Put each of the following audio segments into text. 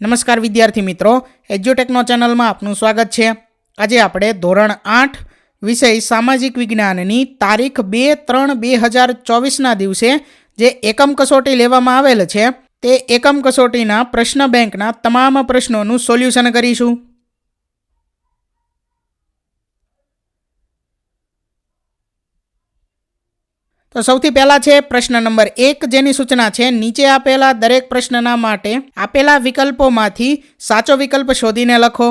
નમસ્કાર વિદ્યાર્થી મિત્રો, એજ્યુટેકનો ચેનલમાં આપનું સ્વાગત છે। આજે આપણે ધોરણ 8 વિષય સામાજિક વિજ્ઞાનની તારીખ 2/3/2024ના દિવસે જે એકમ કસોટી લેવામાં આવેલ છે તે એકમ કસોટીના પ્રશ્ન બેંકના તમામ પ્રશ્નોનું સોલ્યુશન કરીશું। તો સૌથી પહેલા છે પ્રશ્ન નંબર 1, જેની સૂચના છે નીચે આપેલા દરેક પ્રશ્નના માટે આપેલા વિકલ્પોમાંથી સાચો વિકલ્પ શોધીને લખો।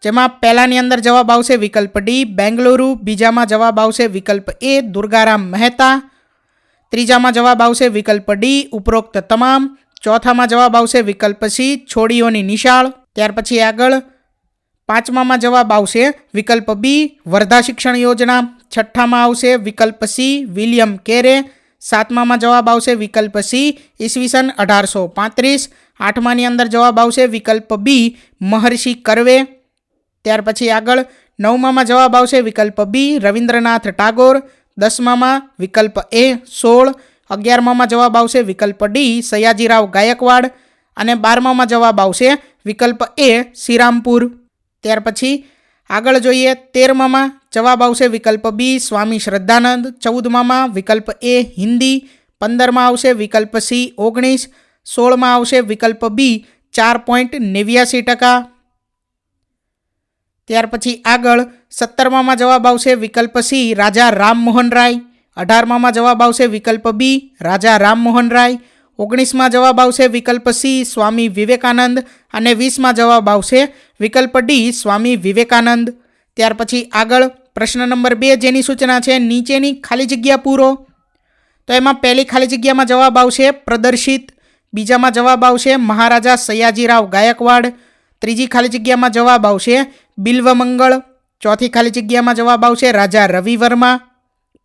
જેમાં પહેલાની અંદર જવાબ આવશે વિકલ્પ ડી બેંગલુરુ, બીજામાં જવાબ આવશે વિકલ્પ એ દુર્ગારામ મહેતા, ત્રીજામાં જવાબ આવશે વિકલ્પ ડી ઉપરોક્ત તમામ, ચોથામાં જવાબ આવશે વિકલ્પ સી છોડીઓની નિશાળ, ત્યાર પછી આગળ પાંચમામાં જવાબ આવશે વિકલ્પ બી વર્ધા શિક્ષણ યોજના, છઠ્ઠામાં આવશે વિકલ્પ સી વિલિયમ કેરે, સાતમામાં જવાબ આવશે વિકલ્પ સી ઈસવીસન 1835, આઠમાની અંદર જવાબ આવશે વિકલ્પ બી મહર્ષિ કર્વે, ત્યાર પછી આગળ નવમામાં જવાબ આવશે વિકલ્પ બી રવિન્દ્રનાથ ટાગોર, દસમામાં વિકલ્પ એ 16, 11મામાં જવાબ આવશે વિકલ્પ ડી સયાજીરાવ ગાયકવાડ અને 12મામાં જવાબ આવશે વિકલ્પ એ શ્રીરામપુર। ત્યાર પછી આગળ જોઈએ 13મામાં જવાબ આવશે વિકલ્પ બી સ્વામી શ્રદ્ધાનંદ, 14મામાં વિકલ્પ એ હિન્દી, 15માં આવશે વિકલ્પ સી 19, 16માં આવશે વિકલ્પ બી 4.89%। ત્યાર પછી આગળ 17મામાં જવાબ આવશે વિકલ્પ સી રાજા રામમોહન રાય, 18મામાં જવાબ આવશે વિકલ્પ બી રાજા રામમોહન રાય, 19માં જવાબ આવશે વિકલ્પ સી સ્વામી વિવેકાનંદ અને 20માં જવાબ આવશે વિકલ્પ ડી સ્વામી વિવેકાનંદ। ત્યાર પછી આગળ પ્રશ્ન નંબર 2, જેની સૂચના છે નીચેની ખાલી જગ્યા પૂરો। તો એમાં પહેલી ખાલી જગ્યામાં જવાબ આવશે પ્રદર્શિત, બીજામાં જવાબ આવશે મહારાજા સયાજીરાવ ગાયકવાડ, ત્રીજી ખાલી જગ્યામાં જવાબ આવશે બિલ્વમંગળ, ચોથી ખાલી જગ્યામાં જવાબ આવશે રાજા રવિ વર્મા,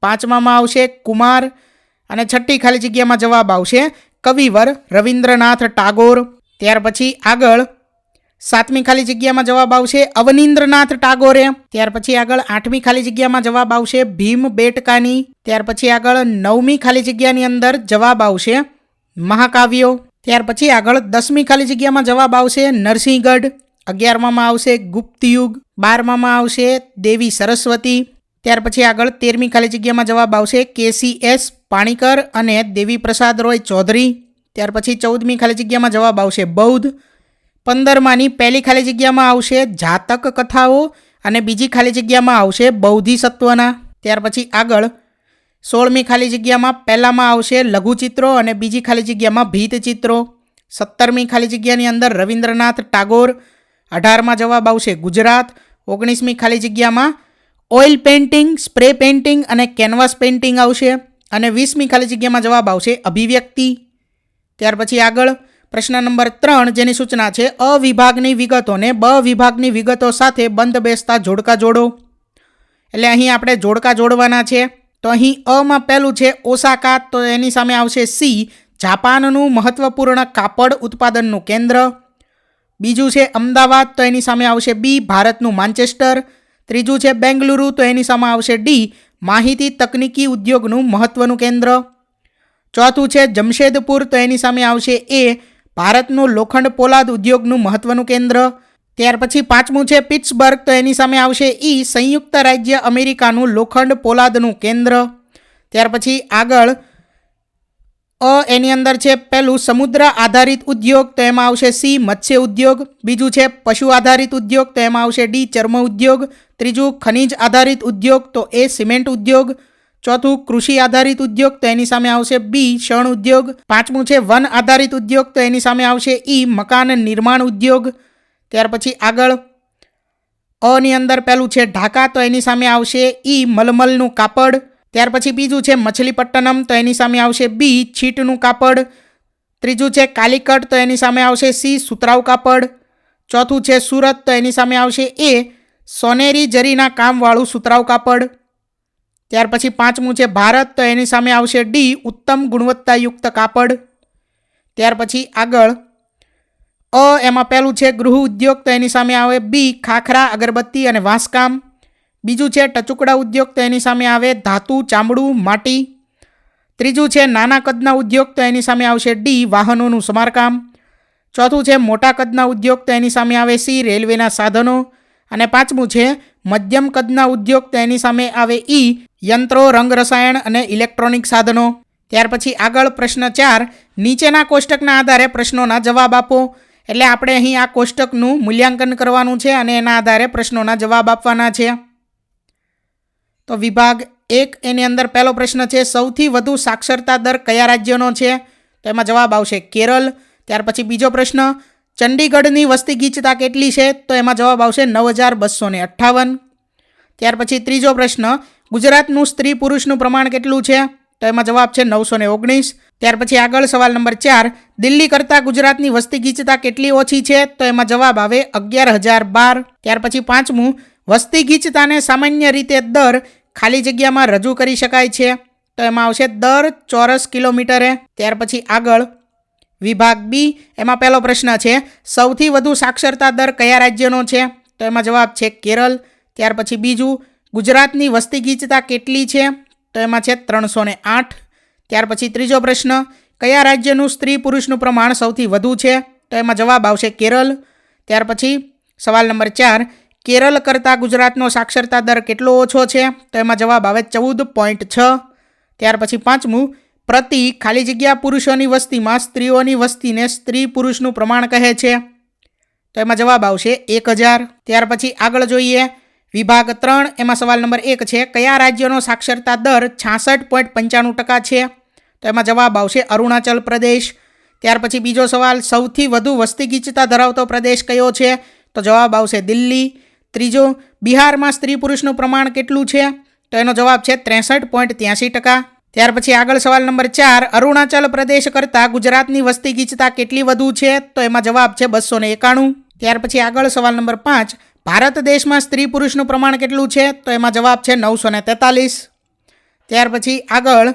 પાંચમામાં આવશે કુમાર અને છઠ્ઠી ખાલી જગ્યામાં જવાબ આવશે કવિવર રવિન્દ્રનાથ ટાગોર। ત્યાર પછી આગળ સાતમી ખાલી જગ્યામાં જવાબ આવશે અવનીન્દ્રનાથ ટાગોરે, ત્યાર પછી આગળ આઠમી ખાલી જગ્યામાં જવાબ આવશે ભીમ બેટકાની, ત્યાર પછી આગળ નવમી ખાલી જગ્યાની અંદર જવાબ આવશે મહાકાવ્યો, ત્યાર પછી આગળ 10મી ખાલી જગ્યામાં જવાબ આવશે નરસિંહગઢ, 11મામાં આવશે ગુપ્તયુગ, 12મામાં આવશે દેવી સરસ્વતી, ત્યાર પછી આગળ 13મી ખાલી જગ્યામાં જવાબ આવશે KCS પાણીકર અને દેવી પ્રસાદ રોય ચૌધરી, ત્યાર પછી 14મી ખાલી જગ્યામાં જવાબ આવશે બૌદ્ધ, 15માની પહેલી ખાલી જગ્યામાં આવશે જાતક કથાઓ અને બીજી ખાલી જગ્યામાં આવશે બૌદ્ધિસત્વના, ત્યાર પછી આગળ 16મી ખાલી જગ્યામાં પહેલામાં આવશે લઘુચિત્રો અને બીજી ખાલી જગ્યામાં ભીતચિત્રો, 17મી ખાલી જગ્યાની અંદર રવિન્દ્રનાથ ટાગોર, 18માં જવાબ આવશે ગુજરાત, 19મી ખાલી જગ્યામાં ઓઇલ પેઇન્ટિંગ, સ્પ્રે પેઇન્ટિંગ અને કેનવાસ પેઇન્ટિંગ આવશે અને 20મી ખાલી જગ્યામાં જવાબ આવશે અભિવ્યક્તિ। ત્યાર પછી આગળ પ્રશ્ન નંબર 3, જેની સૂચના છે અ વિભાગની વિગતોને બ વિભાગની વિગતો સાથે બંધ બેસતા જોડકા જોડો। એટલે અહીં આપણે જોડકા જોડવાના છે। તો અહીં અમાં પહેલું છે ઓસાકા, તો એની સામે આવશે સી જાપાનનું મહત્વપૂર્ણ કાપડ ઉત્પાદનનું કેન્દ્ર, બીજું છે અમદાવાદ, તો એની સામે આવશે બી ભારતનું માન્ચેસ્ટર, ત્રીજું છે બેંગલુરુ, તો એની સામે આવશે ડી માહિતી તકનીકી ઉદ્યોગનું મહત્વનું કેન્દ્ર, ચોથું છે જમશેદપુર, તો એની સામે આવશે એ ભારતનું લોખંડ પોલાદ ઉદ્યોગનું મહત્વનું કેન્દ્ર, ત્યાર પછી પાંચમું છે પિટ્સબર્ગ, તો એની સામે આવશે ઈ સંયુક્ત રાજ્ય અમેરિકાનું લોખંડ પોલાદનું કેન્દ્ર, ત્યાર પછી આગળ એની અંદર છે પહેલું સમુદ્ર આધારિત ઉદ્યોગ, તો એમાં આવશે સી મત્સ્ય ઉદ્યોગ, બીજું છે પશુ આધારિત ઉદ્યોગ, તો એમાં આવશે ડી ચર્મ ઉદ્યોગ, ત્રીજું ખનિજ આધારિત ઉદ્યોગ, તો એ સિમેન્ટ ઉદ્યોગ, ચોથું કૃષિ આધારિત ઉદ્યોગ, તો એની સામે આવશે બી શણ ઉદ્યોગ, પાંચમું છે વન આધારિત ઉદ્યોગ, તો એની સામે આવશે ઈ મકાન નિર્માણ ઉદ્યોગ, ત્યાર પછી આગળ ની અંદર પહેલું છે ઢાકા, તો એની સામે આવશે ઈ મલમલનું કાપડ, ત્યાર પછી બીજું છે મછલીપટ્ટનમ, તો એની સામે આવશે બી છીટનું કાપડ, ત્રીજું છે કાલિકટ, તો એની સામે આવશે સી સુતરાઉ કાપડ, ચોથું છે સુરત, તો એની સામે આવશે એ સોનેરી જરીના કામવાળું સુતરાઉ કાપડ, ત્યાર પછી પાંચમું છે ભારત, તો એની સામે આવશે ડી ઉત્તમ ગુણવત્તાયુક્ત કાપડ, ત્યાર પછી આગળ એમાં પહેલું છે ગૃહ ઉદ્યોગ, તો એની સામે આવે બી ખાખરા અગરબત્તી અને વાંસકામ, બીજું છે ટચુકડા ઉદ્યોગ, તો એની સામે આવે ધાતુ ચામડું માટી, ત્રીજું છે નાના કદના ઉદ્યોગ, તો એની સામે આવશે ડી વાહનોનું સમારકામ, ચોથું છે મોટા કદના ઉદ્યોગ, તો એની સામે આવે સી રેલવેના સાધનો. અને પાંચમું છે મધ્યમ કદના ઉદ્યોગ, તો એની સામે આવે ઈ યંત્રો, રંગ રસાયણ અને ઇલેક્ટ્રોનિક સાધનો. ત્યાર પછી આગળ પ્રશ્ન 4, નીચેના કોષ્ટકના આધારે પ્રશ્નોના જવાબ આપો. એટલે આપણે અહીં આ કોષ્ટકનું મૂલ્યાંકન કરવાનું છે અને એના આધારે પ્રશ્નોના જવાબ આપવાના છે. તો વિભાગ 1 એની અંદર પહેલો પ્રશ્ન છે સૌથી વધુ સાક્ષરતા દર કયા રાજ્યનો છે? તો એમાં જવાબ આવશે કેરળ. ત્યાર પછી બીજો પ્રશ્ન ચંડીગઢની વસ્તી ગીચતા કેટલી છે? તો એમાં જવાબ આવશે 9258. ત્યાર પછી ત્રીજો પ્રશ્ન ગુજરાતનું સ્ત્રી પુરુષનું પ્રમાણ કેટલું છે? તો એમાં જવાબ છે 919. ત્યાર પછી આગળ સવાલ નંબર 4, દિલ્હી કરતાં ગુજરાતની વસ્તી ગીચતા કેટલી ઓછી છે? તો એમાં જવાબ આવે 11,012. ત્યાર પછી પાંચમું વસ્તી ગીચતાને સામાન્ય રીતે દર ખાલી જગ્યામાં રજૂ કરી શકાય છે? તો એમાં આવશે દર ચોરસ કિલોમીટરે. ત્યાર પછી આગળ વિભાગ બી એમાં પહેલો પ્રશ્ન છે સૌથી વધુ સાક્ષરતા દર કયા રાજ્યનો છે? તો એમાં જવાબ છે કેરળ. ત્યાર પછી બીજું ગુજરાતની વસ્તી ગીચતા કેટલી છે? તો એમાં છે 308. ત્યાર પછી ત્રીજો પ્રશ્ન કયા રાજ્યનું સ્ત્રી પુરુષનું પ્રમાણ સૌથી વધુ છે? તો એમાં જવાબ આવશે કેરળ. ત્યાર પછી સવાલ નંબર 4, કેરળ કરતાં ગુજરાતનો સાક્ષરતા દર કેટલો ઓછો છે? તો એમાં જવાબ આવે 14.6. ત્યાર પછી પાંચમું પ્રતિ ખાલી જગ્યા પુરુષોની વસ્તીમાં સ્ત્રીઓની વસ્તીને સ્ત્રી પુરુષનું પ્રમાણ કહે છે? તો એમાં જવાબ આવશે 1000. ત્યાર પછી આગળ જોઈએ વિભાગ 3 એમાં સવાલ નંબર 1 છે કયા રાજ્યનો સાક્ષરતા દર 66.95% છે? તો એમાં જવાબ આવશે અરુણાચલ પ્રદેશ. ત્યાર પછી બીજો સવાલ સૌથી વધુ વસ્તી ગીચતા ધરાવતો પ્રદેશ કયો છે? તો જવાબ આવશે દિલ્હી. ત્રીજો બિહારમાં સ્ત્રી પુરુષનું પ્રમાણ કેટલું છે? તો એનો જવાબ છે 63.83%. ત્યાર પછી આગળ સવાલ નંબર 4, અરુણાચલ પ્રદેશ કરતાં ગુજરાતની વસ્તી ગીચતા કેટલી વધુ છે? તો એમાં જવાબ છે 291. ત્યાર પછી આગળ સવાલ નંબર 5, ભારત દેશમાં સ્ત્રી પુરુષનું પ્રમાણ કેટલું છે? તો એમાં જવાબ છે 943. ત્યાર પછી આગળ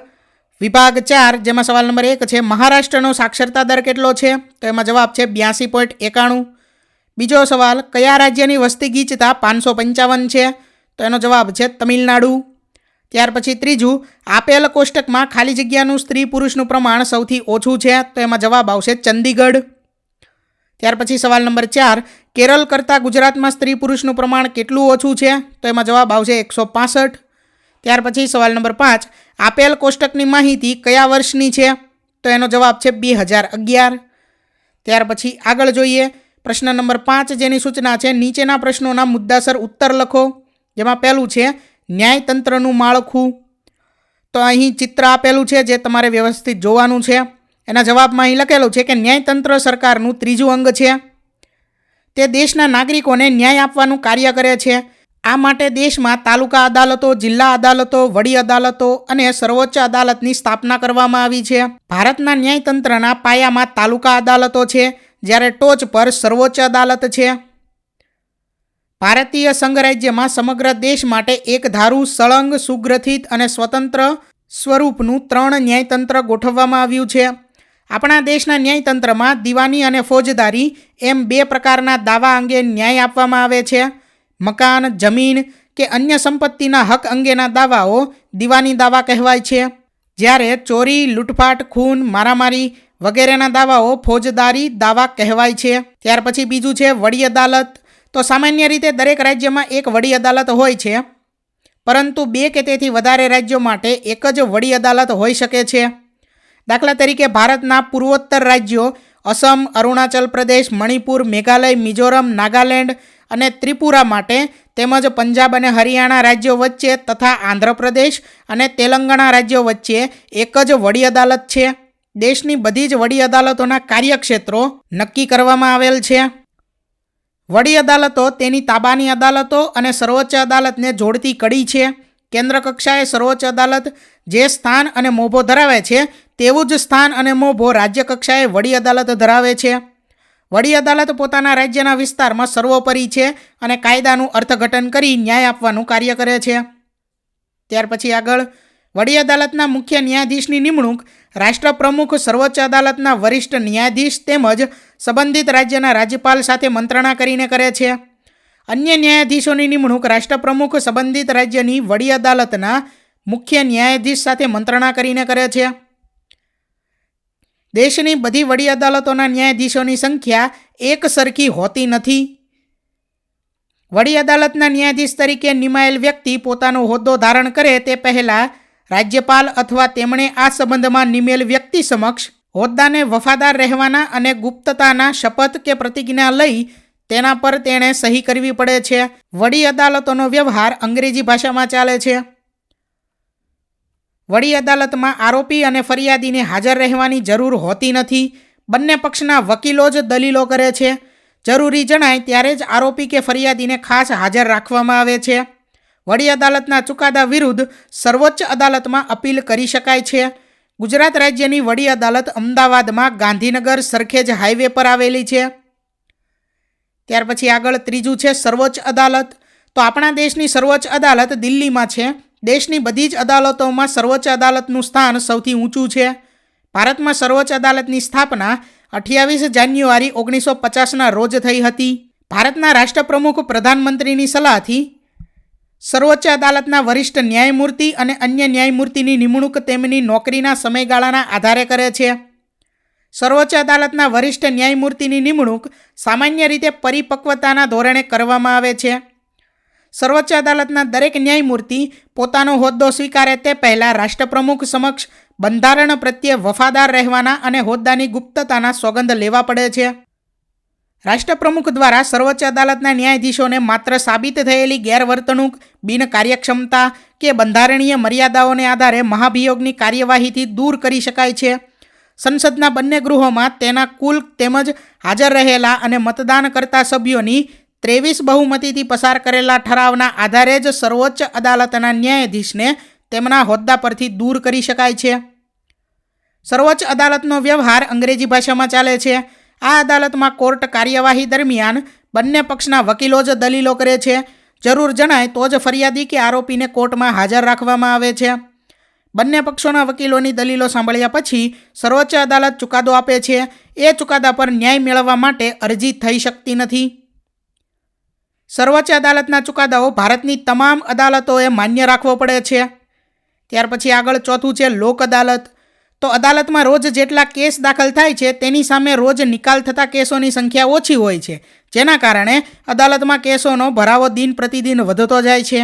વિભાગ 4 જેમાં સવાલ નંબર 1 છે મહારાષ્ટ્રનો સાક્ષરતા દર કેટલો છે? તો એમાં જવાબ છે 82.91. બીજો સવાલ કયા રાજ્યની વસ્તી ગીચતા 555 છે? તો એનો જવાબ છે તમિલનાડુ. ત્યાર પછી ત્રીજું આપેલ કોષ્ટકમાં ખાલી જગ્યાનું સ્ત્રી પુરુષનું પ્રમાણ સૌથી ઓછું છે? તો એમાં જવાબ આવશે ચંદીગઢ. ત્યાર પછી સવાલ નંબર 4, કેરળ કરતાં ગુજરાતમાં સ્ત્રી પુરુષનું પ્રમાણ કેટલું ઓછું છે? તો એમાં જવાબ આવશે 165. ત્યાર પછી સવાલ નંબર 5, આપેલ કોષ્ટકની માહિતી કયા વર્ષની છે? તો એનો જવાબ છે 2011. ત્યાર પછી આગળ જોઈએ પ્રશ્ન નંબર 5 જેની સૂચના છે નીચેના પ્રશ્નોના મુદ્દાસર ઉત્તર લખો. જેમાં પહેલું છે ન્યાયતંત્રનું માળખું. તો અહીં ચિત્ર આપેલું છે જે તમારે વ્યવસ્થિત જોવાનું છે. એના જવાબમાં અહીં લખેલું છે કે ન્યાયતંત્ર સરકારનું ત્રીજું અંગ છે. તે દેશના નાગરિકોને ન્યાય આપવાનું કાર્ય કરે છે. આ માટે દેશમાં તાલુકા અદાલતો, જિલ્લા અદાલતો, વડી અદાલતો અને સર્વોચ્ચ અદાલતની સ્થાપના કરવામાં આવી છે. ભારતના ન્યાયતંત્રના પાયામાં તાલુકા અદાલતો છે, જ્યારે ટોચ પર સર્વોચ્ચ અદાલત છે. ભારતીય સંઘ રાજ્યમાં સમગ્ર દેશ માટે એક ધારું, સળંગ, સુગ્રથિત અને સ્વતંત્ર સ્વરૂપનું 3 ન્યાયતંત્ર ગોઠવવામાં આવ્યું છે. આપણા દેશના ન્યાયતંત્રમાં દીવાની અને ફોજદારી એમ 2 પ્રકારના દાવા અંગે ન્યાય આપવામાં આવે છે. મકાન, જમીન કે અન્ય સંપત્તિના હક અંગેના દાવાઓ દીવાની દાવા કહેવાય છે, જ્યારે ચોરી, લૂંટફાટ, ખૂન, મારામારી વગેરેના દાવાઓ ફોજદારી દાવા કહેવાય છે. ત્યાર પછી બીજું છે વડી અદાલત. તો સામાન્ય રીતે દરેક રાજ્યમાં એક વડી અદાલત હોય છે, પરંતુ 2 કે તેથી વધારે રાજ્યો માટે એક જ વડી અદાલત હોઈ શકે છે. દાખલા તરીકે ભારતના પૂર્વોત્તર રાજ્યો અસમ, અરુણાચલ પ્રદેશ, મણિપુર, મેઘાલય, મિઝોરમ, નાગાલેન્ડ અને ત્રિપુરા માટે તેમજ પંજાબ અને હરિયાણા રાજ્યો વચ્ચે તથા આંધ્રપ્રદેશ અને તેલંગાણા રાજ્યો વચ્ચે એક જ વડી અદાલત છે. દેશની બધી જ વડી અદાલતોના કાર્યક્ષેત્રો નક્કી કરવામાં આવેલ છે. વડી અદાલતો તેની તાબાની અદાલતો અને સર્વોચ્ચ અદાલતને જોડતી કડી છે. કેન્દ્ર કક્ષાએ સર્વોચ્ચ અદાલત જે સ્થાન અને મોભો ધરાવે છે તેવું જ સ્થાન અને મોભો રાજ્ય કક્ષાએ વડી અદાલત ધરાવે છે. વડી અદાલત પોતાના રાજ્યના વિસ્તારમાં સર્વોપરી છે અને કાયદાનું અર્થઘટન કરી ન્યાય આપવાનું કાર્ય કરે છે. ત્યાર પછી આગળ વડી અદાલતના મુખ્ય ન્યાયાધીશની નિમણૂક રાષ્ટ્રપ્રમુખ, સર્વોચ્ચ અદાલતના વરિષ્ઠ ન્યાયાધીશ તેમજ સંબંધિત રાજ્યના રાજ્યપાલ સાથે મંત્રણા કરીને કરે છે. અન્ય ન્યાયાધીશોની નિમણૂક રાષ્ટ્રપ્રમુખ સંબંધિત રાજ્યની વડી અદાલતના મુખ્ય ન્યાયાધીશ સાથે મંત્રણા કરીને કરે છે. દેશની બધી વડી અદાલતોના ન્યાયાધીશોની સંખ્યા એક સરખી હોતી નથી. વડી અદાલતના ન્યાયાધીશ તરીકે નિમાયેલ વ્યક્તિ પોતાનો હોદ્દો ધારણ કરે તે પહેલાં રાજ્યપાલ અથવા તેમણે આ સંબંધમાં નિમેલ વ્યક્તિ સમક્ષ હોદ્દાને વફાદાર રહેવાના અને ગુપ્તતાના શપથ કે પ્રતિજ્ઞા લઈ તેના પર તેણે સહી કરવી પડે છે. વડી અદાલતોનો વ્યવહાર અંગ્રેજી ભાષામાં ચાલે છે. વડી અદાલતમાં આરોપી અને ફરિયાદીને હાજર રહેવાની જરૂર હોતી નથી. બંને પક્ષના વકીલો જ દલીલો કરે છે. જરૂરી જણાય ત્યારે જ આરોપી કે ફરિયાદીને ખાસ હાજર રાખવામાં આવે છે. વડી અદાલતના ચુકાદા વિરુદ્ધ સર્વોચ્ચ અદાલતમાં અપીલ કરી શકાય છે. ગુજરાત રાજ્યની વડી અદાલત અમદાવાદમાં ગાંધીનગર સરખેજ હાઈવે પર આવેલી છે. ત્યાર પછી આગળ ત્રીજું છે સર્વોચ્ચ અદાલત. તો આપણા દેશની સર્વોચ્ચ અદાલત દિલ્હીમાં છે. દેશની બધી જ અદાલતોમાં સર્વોચ્ચ અદાલતનું સ્થાન સૌથી ઊંચું છે. ભારતમાં સર્વોચ્ચ અદાલતની સ્થાપના 28 જાન્યુઆરી 1950ના રોજ થઈ હતી. ભારતના રાષ્ટ્રપ્રમુખ પ્રધાનમંત્રીની સલાહથી સર્વોચ્ચ અદાલતના વરિષ્ઠ ન્યાયમૂર્તિ અને અન્ય ન્યાયમૂર્તિની નિમણૂક તેમની નોકરીના સમયગાળાના આધારે કરે છે. સર્વોચ્ચ અદાલતના વરિષ્ઠ ન્યાયમૂર્તિની નિમણૂક સામાન્ય રીતે પરિપક્વતાના ધોરણે કરવામાં આવે છે. સર્વોચ્ચ અદાલતના દરેક ન્યાયમૂર્તિ પોતાનો હોદ્દો સ્વીકારે તે પહેલાં રાષ્ટ્રપ્રમુખ સમક્ષ બંધારણ પ્રત્યે વફાદાર રહેવાના અને હોદ્દાની ગુપ્તતાના સોગંદ લેવા પડે છે. રાષ્ટ્રપ્રમુખ દ્વારા સર્વોચ્ચ અદાલતના ન્યાયાધીશોને માત્ર સાબિત થયેલી ગેરવર્તણૂક, બિનકાર્યક્ષમતા કે બંધારણીય મર્યાદાઓને આધારે મહાભિયોગની કાર્યવાહીથી દૂર કરી શકાય છે. સંસદના બંને ગૃહોમાં તેના કુલ તેમજ હાજર રહેલા અને મતદાન કરતા સભ્યોની 23 બહુમતીથી પસાર કરેલા ઠરાવના આધારે જ સર્વોચ્ચ અદાલતના ન્યાયાધીશને તેમના હોદ્દા પરથી દૂર કરી શકાય છે. સર્વોચ્ચ અદાલતનો વ્યવહાર અંગ્રેજી ભાષામાં ચાલે છે. આ અદાલતમાં કોર્ટ કાર્યવાહી દરમિયાન બંને પક્ષના વકીલો જ દલીલો કરે છે. જરૂર જણાય તો જ ફરિયાદી કે આરોપીને કોર્ટમાં હાજર રાખવામાં આવે છે. બંને પક્ષોના વકીલોની દલીલો સાંભળ્યા પછી સર્વોચ્ચ અદાલત ચુકાદો આપે છે. એ ચુકાદા પર ન્યાય મેળવવા માટે અરજી થઈ શકતી નથી. સર્વોચ્ચ અદાલતના ચુકાદાઓ ભારતની તમામ અદાલતોએ માન્ય રાખવો પડે છે. ત્યાર પછી આગળ ચોથું છે લોક અદાલત. તો અદાલતમાં રોજ જેટલા કેસ દાખલ થાય છે તેની સામે રોજ નિકાલ થતા કેસોની સંખ્યા ઓછી હોય છે, જેના કારણે અદાલતમાં કેસોનો ભરાવો દિન પ્રતિદિન વધતો જાય છે.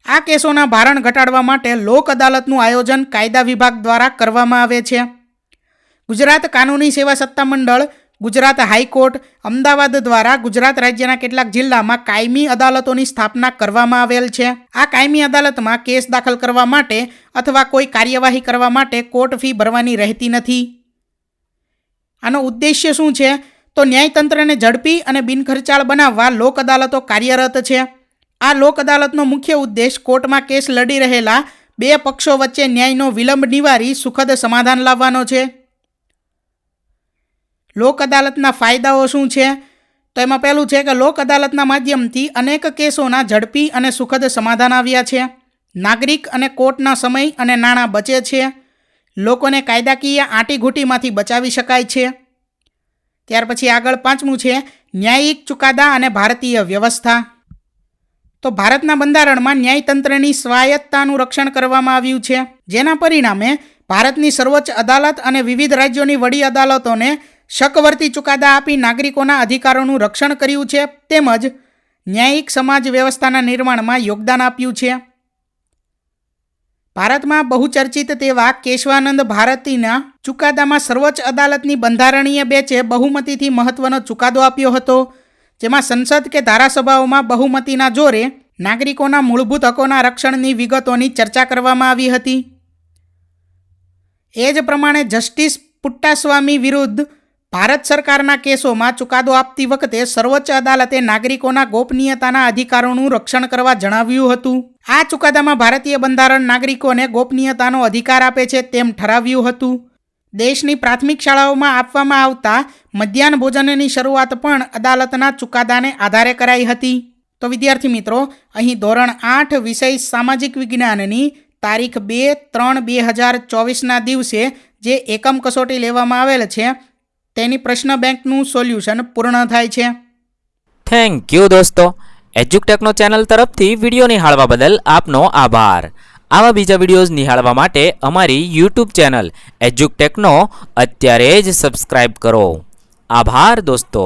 આ કેસોના ભારણ ઘટાડવા માટે લોક અદાલતનું આયોજન કાયદા વિભાગ દ્વારા કરવામાં આવે છે. ગુજરાત કાનૂની સેવા સત્તામંડળ, ગુજરાત હાઈકોર્ટ, અમદાવાદ દ્વારા ગુજરાત રાજ્યના કેટલાક જિલ્લામાં કાયમી અદાલતોની સ્થાપના કરવામાં આવેલ છે. આ કાયમી અદાલતમાં કેસ દાખલ કરવા માટે અથવા કોઈ કાર્યવાહી કરવા માટે કોર્ટ ફી ભરવાની રહેતી નથી. આનો ઉદ્દેશ્ય શું છે? તો ન્યાયતંત્રને ઝડપી અને બિનખર્ચાળ બનાવવા લોક અદાલતો કાર્યરત છે. આ લોક અદાલતનો મુખ્ય ઉદ્દેશ કોર્ટમાં કેસ લડી રહેલા બે પક્ષો વચ્ચે ન્યાયનો વિલંબ નિવારી સુખદ સમાધાન લાવવાનો છે. લોક અદાલતના ફાયદાઓ શું છે? તો એમાં પહેલું છે કે લોક અદાલતના માધ્યમથી અનેક કેસોના ઝડપી અને સુખદ સમાધાન આવ્યા છે. નાગરિક અને કોર્ટના સમય અને નાણાં બચે છે. લોકોને કાયદાકીય આંટીઘૂંટીમાંથી બચાવી શકાય છે. ત્યાર પછી આગળ પાંચમું છે ન્યાયિક ચુકાદા અને ભારતીય વ્યવસ્થા. તો ભારતના બંધારણમાં ન્યાયતંત્રની સ્વાયત્તાનું રક્ષણ કરવામાં આવ્યું છે, જેના પરિણામે ભારતની સર્વોચ્ચ અદાલત અને વિવિધ રાજ્યોની વડી અદાલતોને શકવર્તી ચુકાદા આપી નાગરિકોના અધિકારોનું રક્ષણ કર્યું છે, તેમજ ન્યાયિક સમાજ વ્યવસ્થાના નિર્માણમાં યોગદાન આપ્યું છે. ભારતમાં બહુચર્ચિત તેવા કેશવાનંદ ભારતીના ચુકાદામાં સર્વોચ્ચ અદાલતની બંધારણીય બેંચે બહુમતીથી મહત્વનો ચુકાદો આપ્યો હતો, જેમાં સંસદ કે ધારાસભાઓમાં બહુમતીના જોરે નાગરિકોના મૂળભૂત હકોના રક્ષણની વિગતોની ચર્ચા કરવામાં આવી હતી. એ જ પ્રમાણે જસ્ટિસ પુટ્ટાસ્વામી વિરુદ્ધ ભારત સરકારના કેસોમાં ચુકાદો આપતી વખતે સર્વોચ્ચ અદાલતે નાગરિકોના ગોપનીયતાના અધિકારોનું રક્ષણ કરવા જણાવ્યું હતું. આ ચુકાદામાં ભારતીય બંધારણ નાગરિકોને ગોપનીયતાનો અધિકાર આપે છે તેમ ઠરાવ્યું હતું. દેશની પ્રાથમિક શાળાઓમાં આપવામાં આવતા મધ્યાહન ભોજનની શરૂઆત પણ અદાલતના ચુકાદાને આધારે કરાઈ હતી. તો વિદ્યાર્થી મિત્રો, અહીં ધોરણ 8 વિષય સામાજિક વિજ્ઞાનની તારીખ 2/3/2024ના દિવસે જે એકમ કસોટી લેવામાં આવેલ છે તેની પ્રશ્ન બેંકનું સોલ્યુશન પૂર્ણ થાય છે. થેન્ક યુ દોસ્તો. એજ્યુકટેકનો ચેનલ તરફથી વિડીયો નિહાળવા બદલ આપનો આભાર. આવા બીજા વિડીયોઝ નિહાળવા માટે અમારી યુટ્યુબ ચેનલ એજ્યુકટેકનો અત્યારે જ સબસ્ક્રાઇબ કરો. આભાર દોસ્તો.